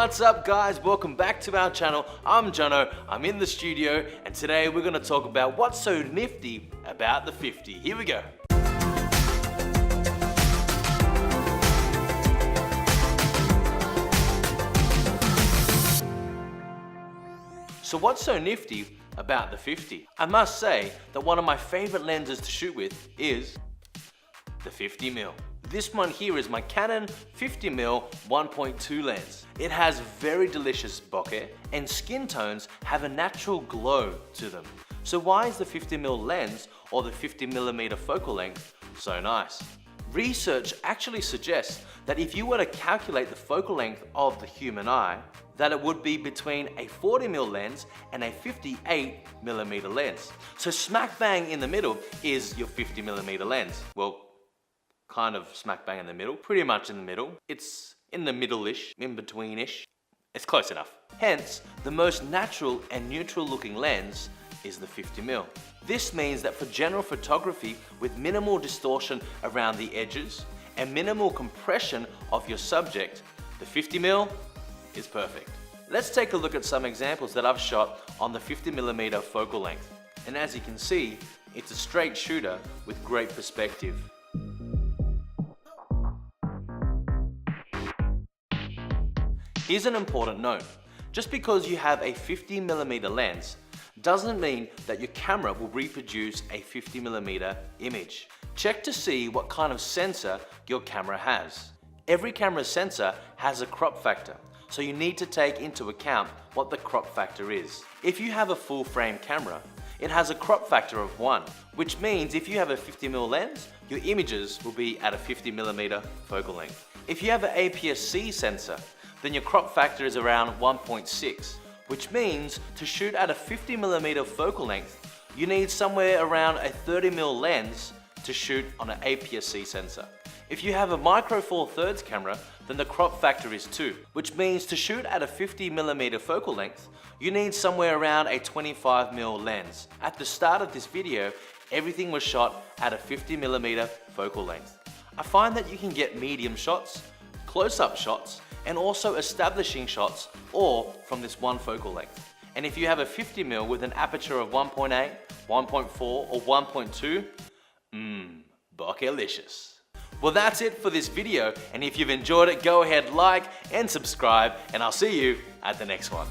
What's up guys, welcome back to our channel. I'm Jono, I'm in the studio, and today we're going to talk about what's so nifty about the 50. Here we go. So what's so nifty about the 50? I must say that one of my favorite lenses to shoot with is the 50mm. This one here is my Canon 50mm 1.2 lens. It has very delicious bokeh and skin tones have a natural glow to them. So why is the 50mm lens or the 50mm focal length so nice? Research actually suggests that if you were to calculate the focal length of the human eye, that it would be between a 40mm lens and a 58mm lens. So smack bang in the middle is your 50mm lens. Well, kind of smack bang in the middle, pretty much in the middle. It's in the middle-ish, in between-ish. It's close enough. Hence, the most natural and neutral looking lens is the 50mm. This means that for general photography with minimal distortion around the edges and minimal compression of your subject, the 50mm is perfect. Let's take a look at some examples that I've shot on the 50mm focal length. And as you can see, it's a straight shooter with great perspective. Here's an important note. Just because you have a 50mm lens doesn't mean that your camera will reproduce a 50mm image. Check to see what kind of sensor your camera has. Every camera's sensor has a crop factor, so you need to take into account what the crop factor is. If you have a full frame camera, it has a crop factor of 1, which means if you have a 50mm lens, your images will be at a 50mm focal length. If you have an APS-C sensor, then your crop factor is around 1.6, which means to shoot at a 50mm focal length, you need somewhere around a 30mm lens to shoot on an APS-C sensor. If you have a micro four thirds camera, then the crop factor is 2, which means to shoot at a 50mm focal length, you need somewhere around a 25mm lens. At the start of this video, everything was shot at a 50mm focal length. I find that you can get medium shots, close-up shots, and also establishing shots, all from this one focal length. And if you have a 50mm with an aperture of 1.8, 1.4, or 1.2, bokelicious. Well, that's it for this video, and if you've enjoyed it, go ahead, like and subscribe, and I'll see you at the next one.